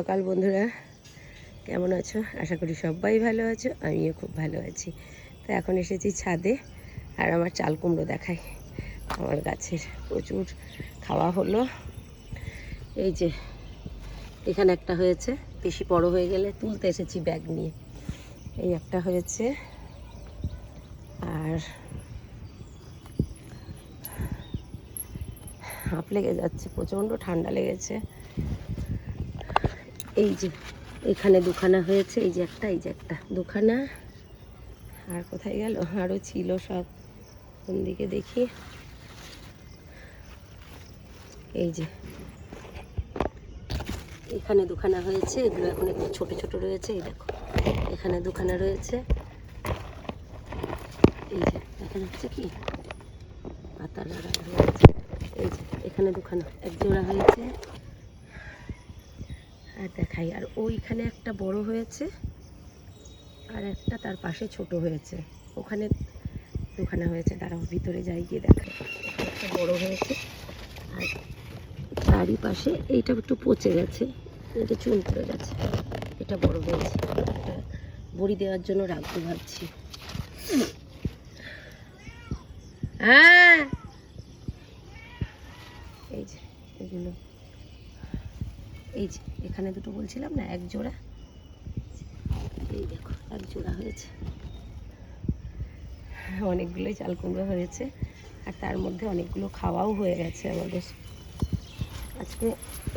সকাল বন্ধুরা, কেমন আছো? আশা করি সবাই ভালো আছো, আমিও খুব ভালো আছি। তো এখন এসেছি ছাদে, আর আমার চাল কুমড়ো দেখাই। আমার গাছের প্রচুর খাওয়া হলো। এই যে এখানে একটা হয়েছে, বেশি বড় হয়ে গেলে তুলতে এসেছি ব্যাগ নিয়ে। এই একটা হয়েছে, আর হাঁপ লেগে যাচ্ছে, প্রচণ্ড ঠান্ডা লেগেছে। এই যে এখানে দুখানা হয়েছে, এই যে একটা দুখানা। আর কোথায় গেল? আরও ছিল সব, কোন দিকে দেখি। এই যে এখানে দুখানা হয়েছে, এগুলো এখন একটু ছোট ছোট রয়েছে। এই দেখো এখানে দুখানা রয়েছে। এই যে দেখা যাচ্ছে কি পাতা লাগা হয়েছে। এই যে এখানে দুখানা, এক জোড়া হয়েছে। আর দেখাই, আর ওইখানে একটা বড় হয়েছে, আর একটা তার পাশে ছোট হয়েছে। ওখানে দুখানা হয়েছে, দাঁড়াও ভিতরে যাই গিয়ে দেখো। একটা বড় হয়েছে, আর তারই পাশে এইটা একটু পচে গেছে, এটা চুন পড়ে গেছে। এটা বড় হয়েছে, এটা বড়ি দেওয়ার জন্য রাখবো ভাবছি। হ্যাঁ এই যে এগুলো, এই যে এখানে দুটো বলছিলাম না, এক জোড়া। এই দেখো এক জোড়া হয়েছে। অনেকগুলোই চাল কুমড়ো হয়েছে, আর তার মধ্যে অনেকগুলো খাওয়াও হয়ে গেছে আমাদের। আজকে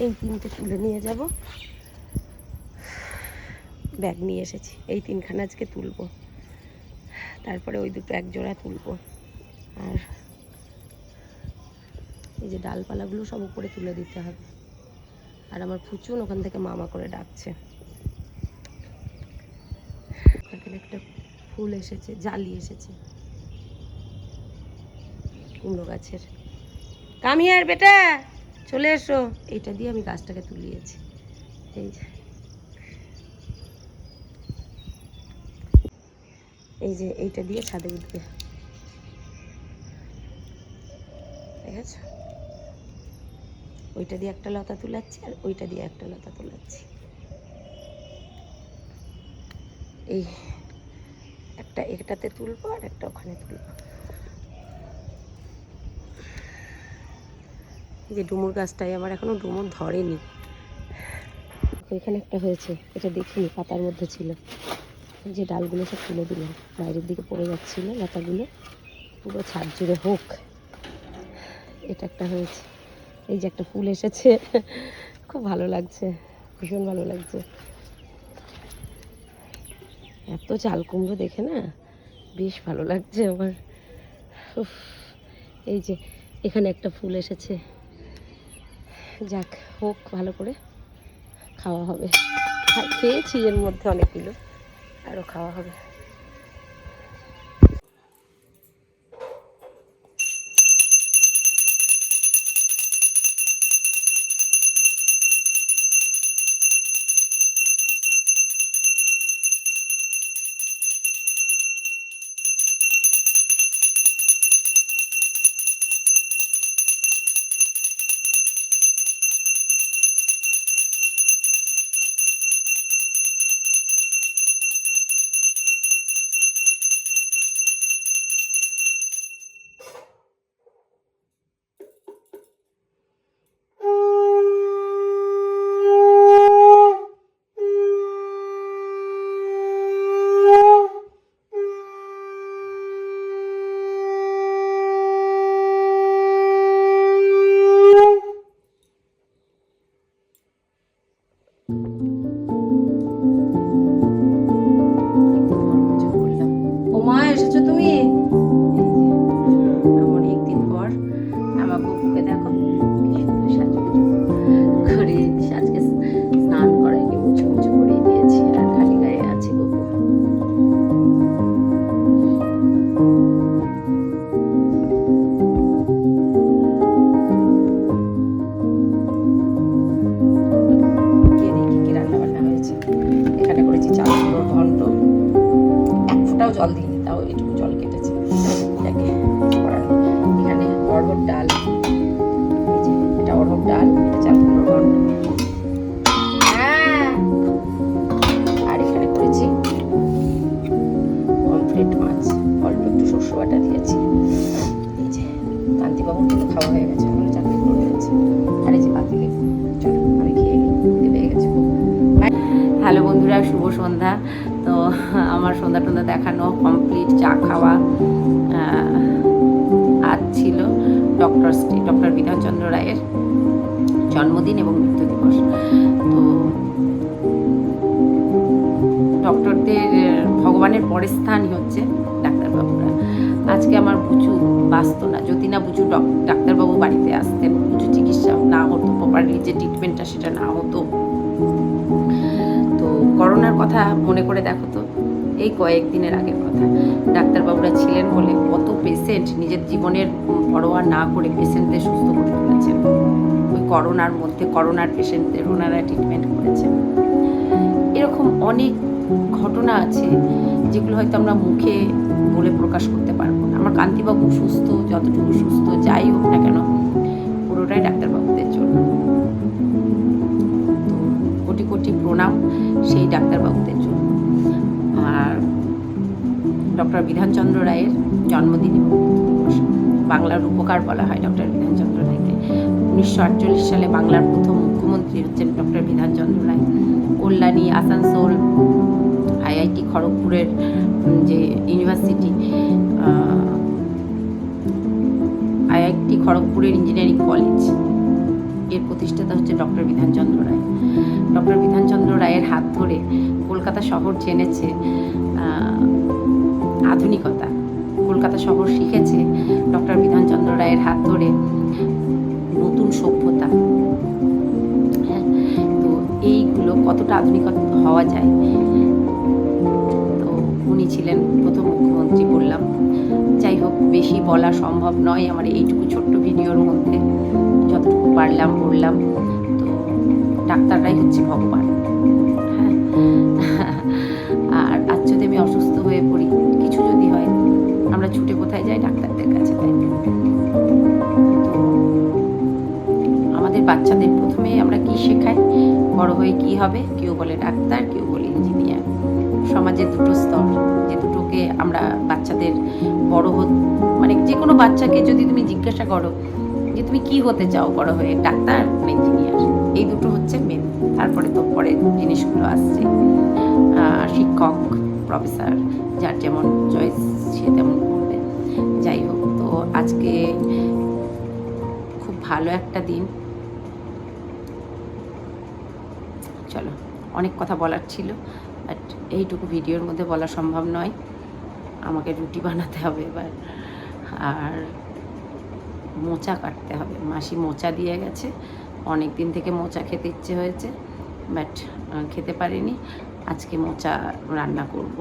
এই তিনটে তুলে নিয়ে যাব, ব্যাগ নিয়ে এসেছি। এই তিনখানা আজকে তুলবো, তারপরে ওই দুটো এক জোড়া তুলবো। আর এই যে ডালপালাগুলো সব উপরে তুলে দিতে হবে। আর আমার ফুচুন ওখান থেকে মামা করে ডাকছে। এখানে একটা ফুল এসেছে, জালি এসেছে কুমড়ো গাছের। কামিয়ার বেটা চলে এসো। এইটা দিয়ে আমি গাছটাকে তুলিয়েছি। এই যে এই যে এইটা দিয়ে ছাদে উঠবে, ঠিক আছে? ওইটা দিয়ে একটা লতা তুলাচ্ছি, আর ওইটা দিয়ে একটা লতা তুলাচ্ছি। এই একটা এটাতে তুলবো, আর একটা ওখানে তুলবো। এই যে ডুমুর গাছটাই আমার এখনো ডুমুর ধরেনি। এখানে একটা হয়েছে, এটা দেখিনি, পাতার মধ্যে ছিল। এই যে ডালগুলো সব তুলে দিলাম, বাইরের দিকে পড়ে যাচ্ছিল লতাগুলো, পুরো ছাদ জুড়ে হোক। এটা একটা হয়েছে। এই যে একটা ফুল এসেছে, খুব ভালো লাগছে, ভীষণ ভালো লাগছে। এত চাল কুমড়ো দেখে না বেশ ভালো লাগছে আমার। এই যে এখানে একটা ফুল এসেছে, যাক হোক, ভালো করে খাওয়া হবে। খেয়েছি এর মধ্যে অনেকগুলো, আরও খাওয়া হবে। এসেছো তুমি? অনেকদিন পর আমার গপুকে দেখো কি সুন্দর সাজুগুজু করে, আজকে স্নান করাইনি, মুছো মুছো করে দিয়েছি, আর খালি গায়ে আছে গপু। দেখি কি রান্না বান্না হয়েছে। এখানে করেছি চাল কুমড়োর ঘন্ট, এক ফোঁটাও জল দিইনি, তাও এটুকু জল কেটেছে। এখানে অড়হর ডাল, এই যে এটা অড়হর ডাল, এটা চাল কুমড়োর ঘন্ট। হ্যাঁ হ্যালো বন্ধুরা, শুভ সন্ধ্যা। তো আমার সন্ধ্যা টন্ধ্যা দেখানো কমপ্লিট, চা খাওয়া। আজ ছিল ডক্টর বিধানচন্দ্র রায়ের জন্মদিন এবং মৃত্যু দিবস। তো ডক্টরদের ভগবানের পরের স্থানই হচ্ছে ডাক্তারবাবুরা। আজকে আমার বুচু বাঁচত না, যদি না বুচু ডাক্তারবাবু বাড়িতে আসতেন, বুচু চিকিৎসা না হতো, প্রপারলি যে ট্রিটমেন্টটা সেটা না হতো। তো করোনার কথা মনে করে দেখো তো, এই কয়েকদিনের আগের কথা। ডাক্তারবাবুরা ছিলেন বলে কত পেশেন্ট নিজের জীবনের পরোয়া না করে পেশেন্টদের সুস্থ করে তুলেছেন। ওই করোনার মধ্যে করোনার পেশেন্টদের ওনারা ট্রিটমেন্ট করেছেন। এরকম অনেক ঘটনা আছে যেগুলো হয়তো আমরা মুখে বলে প্রকাশ করতে পারবো না। আমার কান্তিবাবু সুস্থ, যতটুকু সুস্থ যাই হোক না কেন, পুরোটাই ডাক্তারবাবুদের জন্য। তো কোটি কোটি প্রণাম সেই ডাক্তারবাবুদের জন্য। আর ডক্টর বিধানচন্দ্র রায়ের জন্মদিন এবং দিবস। বাংলার উপকার বলা হয় ডক্টর বিধানচন্দ্র রায়কে। 1948 সালে বাংলার প্রথম মুখ্যমন্ত্রী হচ্ছেন ডক্টর বিধানচন্দ্র রায়। কল্যাণী, আসানসোল, IIT খড়গপুরের যে ইউনিভার্সিটি, IIT খড়গপুরের ইঞ্জিনিয়ারিং কলেজ, এর প্রতিষ্ঠাতা হচ্ছে ডক্টর বিধানচন্দ্র রায়। ডক্টর বিধানচন্দ্র রায়ের হাত ধরে কলকাতা শহর জেনেছে আধুনিকতা। কলকাতা শহর শিখেছে ডক্টর বিধানচন্দ্র রায়ের হাত ধরে নতুন সভ্যতা। হ্যাঁ, তো এইগুলো কতটা আধুনিক হওয়া যায়। তো উনি ছিলেন প্রথম মুখ্যমন্ত্রী বললাম। যাই হোক, বেশি বলা সম্ভব নয় আমার এইটুকু ছোট্ট ভিডিওর মধ্যে, যতটুকু পারলাম বললাম। তো ডাক্তাররাই হচ্ছে ভগবান। হ্যাঁ, আর আজ যদি আমি অসুস্থ হয়ে পড়ি, কিছু যদি হয়, আমরা ছুটে কোথায় যাই? ডাক্তারদের কাছে, তাই তো? আমাদের বাচ্চাদের প্রথমে আমরা কি শেখাই? বড় হয়ে কি হবে? কেউ বলে ডাক্তার, কেউ বলে ইঞ্জিনিয়ার। সমাজের দুটো স্তর, যে দুটোকে আমরা বাচ্চাদের বড় মানে যে কোনো বাচ্চাকে যদি তুমি জিজ্ঞাসা করো যে তুমি কি হতে চাও বড় হয়ে, ডাক্তার না ইঞ্জিনিয়ার, এই দুটো হচ্ছে মেন। তারপরে তো পরে জিনিসগুলো আসছে, শিক্ষক, প্রফেসর, যার যেমন চয়েস সে তেমন করবে। যাই হোক, তো আজকে খুব ভালো একটা দিন। চলো, অনেক কথা বলার ছিল, বাট এইটুকু ভিডিওর মধ্যে বলা সম্ভব নয়। আমাকে রুটি বানাতে হবে এবার, আর মোচা কাটতে হবে। মাসি মোচা দিয়ে গেছে, অনেক দিন থেকে মোচা খেতে ইচ্ছে হয়েছে, বাট খেতে পারিনি। আজকে মোচা রান্না করব,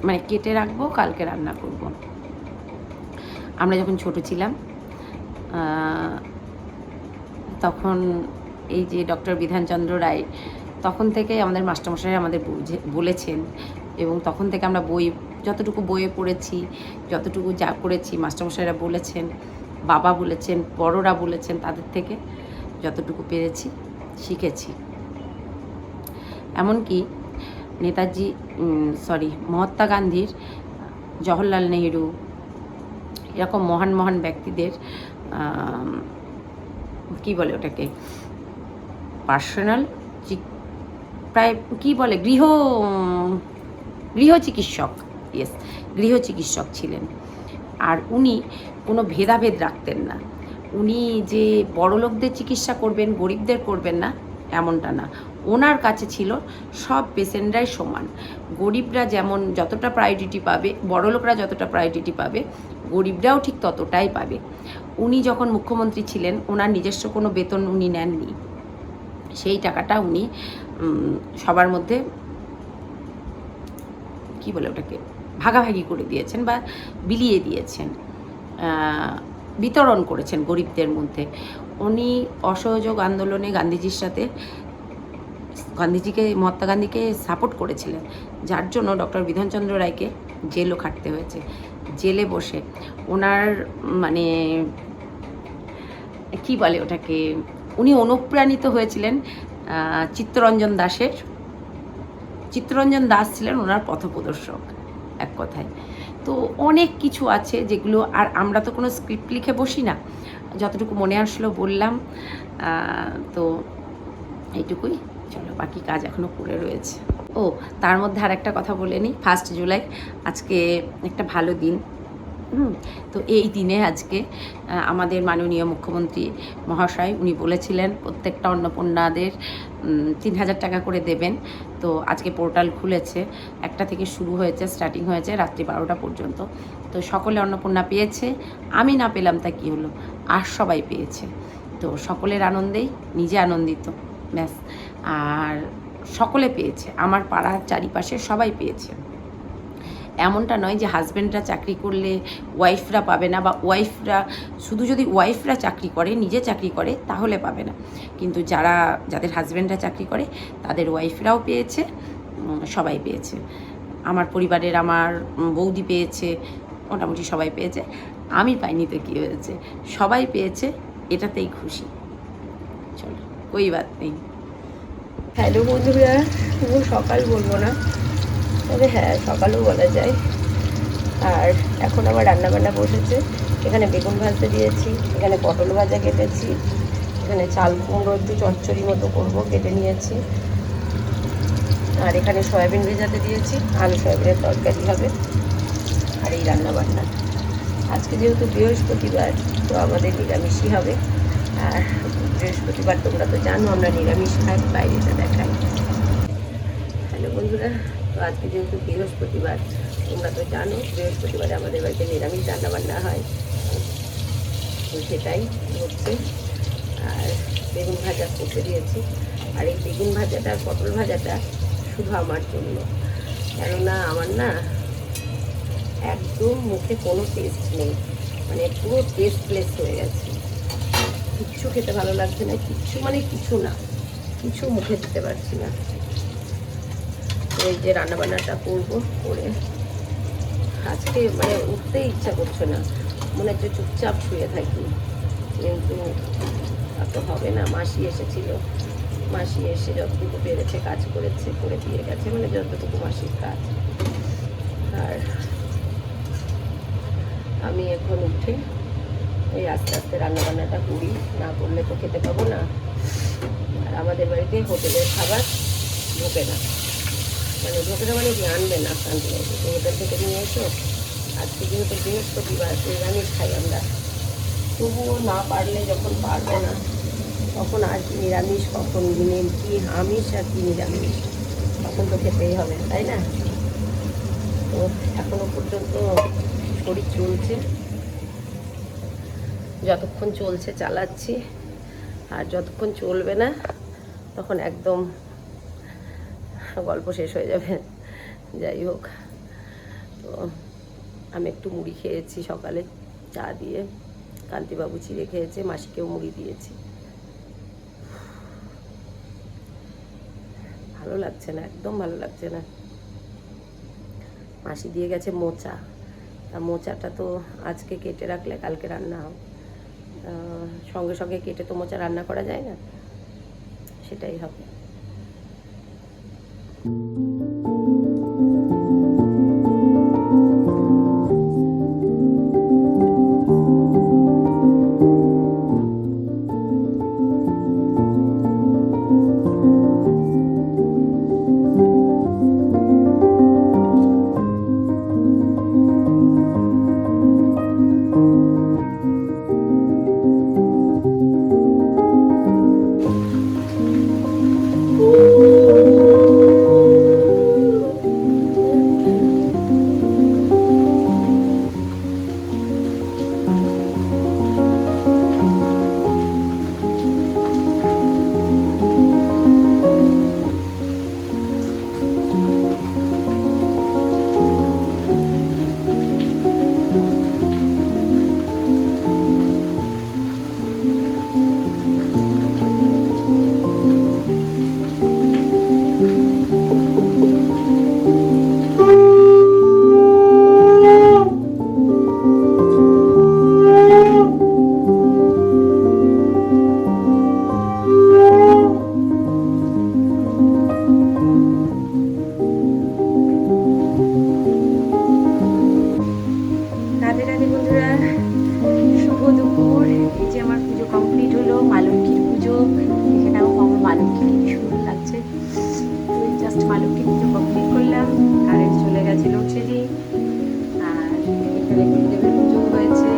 মানে কেটে রাখবো, কালকে রান্না করব। আমরা যখন ছোট ছিলাম তখন এই যে ডক্টর বিধানচন্দ্র রায়, তখন থেকে আমাদের মাস্টারমশাই আমাদের বলেছেন, এবং তখন থেকে আমরা যতটুকু বইয়ে পড়েছি, যতটুকু যা করেছি, মাস্টারমশাইরা বলেছেন, বাবা বলেছেন, বড়রা বলেছেন, তাদের থেকে যতটুকু পেরেছি শিখেছি। এমনকি নেতাজি মহাত্মা গান্ধীর, জওহরলাল নেহেরু, এরকম মহান মহান ব্যক্তিদের কি বলে ওটাকে, পার্সোনাল প্রায় কি বলে, গৃহ চিকিৎসক, ইয়েস, গৃহ চিকিৎসক ছিলেন। আর উনি কোনো ভেদাভেদ রাখতেন না। উনি যে বড়লোকদের চিকিৎসা করবেন, গরিবদের করবেন না, এমনটা না। ওনার কাছে ছিল সব পেশেন্টরাই সমান। গরিবরা যেমন যতটা প্রায়োরিটি পাবে, বড়লোকরা যতটা প্রায়োরিটি পাবে, গরিবরাও ঠিক ততটাই পাবে। উনি যখন মুখ্যমন্ত্রী ছিলেন, ওনার নিজস্ব কোনো বেতন উনি নেননি। সেই টাকাটা উনি সবার মধ্যে কি বলে ওটাকে, ভাগাভাগি করে দিয়েছেন বা বিলিয়ে দিয়েছেন, বিতরণ করেছেন গরিবদের মধ্যে। উনি অসহযোগ আন্দোলনে মহাত্মা গান্ধীকে সাপোর্ট করেছিলেন, যার জন্য ডক্টর বিধানচন্দ্র রায়কে জেলও খাটতে হয়েছে। জেলে বসে ওনার মানে কি বলে ওটাকে, উনি অনুপ্রাণিত হয়েছিলেন চিত্তরঞ্জন দাস ছিলেন ওনার পথপ্রদর্শক, এক কথায়। তো অনেক কিছু আছে যেগুলো, আর আমরা তো কোনো স্ক্রিপ্ট লিখে বসি না, যতটুকু মনে আসলো বললাম। তো এইটুকুই। চলো বাকি কাজ এখনও পড়ে রয়েছে। ও তার মধ্যে আর একটা কথা বলে নিই, 1 জুলাই আজকে একটা ভালো দিন। তো এই দিনে আজকে আমাদের মাননীয় মুখ্যমন্ত্রী মহাশয় উনি বলেছিলেন প্রত্যেকটা অন্নপূর্ণাদের 3,000 টাকা করে দেবেন। তো আজকে পোর্টাল খুলেছে, 1টা থেকে শুরু হয়েছে, স্টার্টিং হয়েছে রাত্রি 12টা পর্যন্ত। তো সকলে অন্নপূর্ণা পেয়েছে, আমি না পেলাম তা কী হলো, আর সবাই পেয়েছে। তো সকলের আনন্দেই নিজে আনন্দিত, ব্যাস। আর সকলে পেয়েছে, আমার পাড়ার চারিপাশে সবাই পেয়েছে। এমনটা নয় যে হাজব্যান্ডরা চাকরি করলে ওয়াইফরা পাবে না, বা ওয়াইফরা শুধু যদি ওয়াইফরা চাকরি করে, নিজে চাকরি করে তাহলে পাবে না, কিন্তু যাদের হাজব্যান্ডরা চাকরি করে তাদের ওয়াইফরাও পেয়েছে, সবাই পেয়েছে। আমার পরিবারের আমার বৌদি পেয়েছে, মোটামুটি সবাই পেয়েছে। আমি পাইনি তো কী হয়েছে, সবাই পেয়েছে, এটাতেই খুশি। চলো কোই বাত নেই। হ্যালো বন্ধুরা, শুভ সকাল বলবো না, তবে হ্যাঁ সকালও বলা যায়। আর এখন আমার রান্নাবান্না বসেছে। এখানে বেগুন ভাজতে দিয়েছি, এখানে পটল ভাজা কেটেছি, এখানে চাল কুমড়ো একটু চচ্চড়ি মতো করবো, কেটে নিয়েছি। আর এখানে সয়াবিন ভেজাতে দিয়েছি, আলু সয়াবিনের তরকারি হবে। আর এই রান্নাবান্না আজকে যেহেতু বৃহস্পতিবার, তো আমাদের নিরামিষই হবে। আর বৃহস্পতিবার তোমরা তো জানো আমরা নিরামিষ খাই, বাইরেটা দেখাই। হ্যালো বন্ধুরা, তো আজকে যেহেতু বৃহস্পতিবার, তোমরা তো জানো বৃহস্পতিবারে আমাদের বাড়িতে নিরামিষ রান্নাবান্না হয়, তো সেটাই হচ্ছে। আর বেগুন ভাজা করতে দিয়েছি। আর এই বেগুন ভাজাটা আর পটল ভাজাটা শুধু আমার জন্য, কেননা আমার না একদম মুখে কোনো টেস্ট নেই, মানে পুরো টেস্টলেস হয়ে গেছে, কিচ্ছু খেতে ভালো লাগছে না, কিচ্ছু মানে কিছু না, কিছু মুখে দিতে পারছি না। এই যে রান্নাবান্নাটা করবো, করে আজকে মানে উঠতে ইচ্ছা করছে না, মনে হচ্ছে চুপচাপ শুয়ে থাকি, কিন্তু আর তো হবে না। মাসি এসেছিল, মাসি এসে যতটুকু পেরেছে কাজ করেছে, করে দিয়ে গেছে, মানে যতটুকু মাসির কাজ। আর আমি এখন উঠে এই আস্তে আস্তে রান্নাবান্নাটা করি, না করলে তো খেতে পাবো না। আর আমাদের বাড়িতে হোটেলের খাবার ঢোকে না, মানে ঢোকে না মানে কি আনবে না, শান্তি নেই, হোটেল থেকে নিয়ে এসো। আজকে যেহেতু বৃহস্পতিবার নিরামিষ খাই আমরা, তবুও না পারলে, যখন পারবো না তখন আর কি নিরামিষ, কখন দিনে কি আমিষ আর কি নিরামিষ, তখন তো খেতেই হবে, তাই না? তো এখনো পর্যন্ত শরীর চলছে, যতক্ষণ চলছে চালাচ্ছি, আর যতক্ষণ চলবে না তখন একদম গল্প শেষ হয়ে যাবে। যাই হোক, তো আমি একটু মুড়ি খেয়েছি সকালে চা দিয়ে, কান্তিবাবু চিড়ে খেয়েছে, মাসিকেও মুড়ি দিয়েছি। ভালো লাগছে না, একদম ভালো লাগছে না। মাসি দিয়ে গেছে মোচা, তা মোচাটা তো আজকে কেটে রাখলে কালকে রান্না হবে, সঙ্গে সঙ্গে কেটে তো মোচা রান্না করা যায় না, সেটাই হবে। জাস্ট মা লক্ষ্মী পুজো কমপ্লিট করলাম, কারেন্ট চলে গেছে লোডশেডিং। আর এখানে গুরুদেবের পুজো হয়েছে।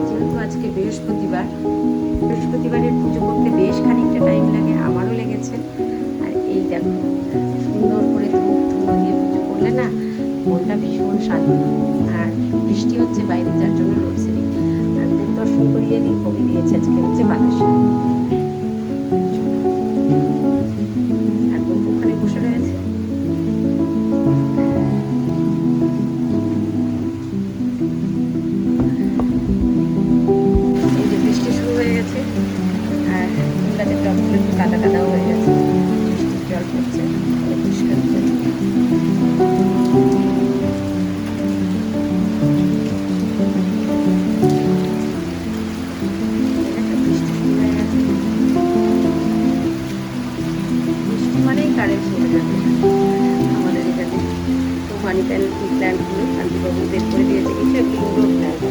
যেহেতু আজকে বৃহস্পতিবারের পুজো করতে বেশ খানিকটা টাইম লাগে, আমারও লেগেছে। আর এই দেখো সুন্দর করে ধূপ ধুনো দিয়ে পুজো করলে না মনটা ভীষণ শান্তি। আর বৃষ্টি হচ্ছে বাইরে, যার জন্য লোডশেডিং। আর দেব দর্শন করিয়ে দিই, কবি দিয়েছে আজকে হচ্ছে বাতাসা। আর বন্ধু ওখানে বসে রয়েছে। এই যে বৃষ্টি শুরু হয়ে গেছে, আর ফুল গাছের টবগুলো একটু কাদা কাদাও হয়ে গেছে, বৃষ্টির জল পড়ছে, পরিষ্কার করে। মানেই কারেন্ট চলে যাবে আমাদের এখানে। তো মানি প্ল্যান্টগুলো শান্তিবাবু বের করে দিয়েছে, কিছু একটু ইনডোর প্ল্যান্ট।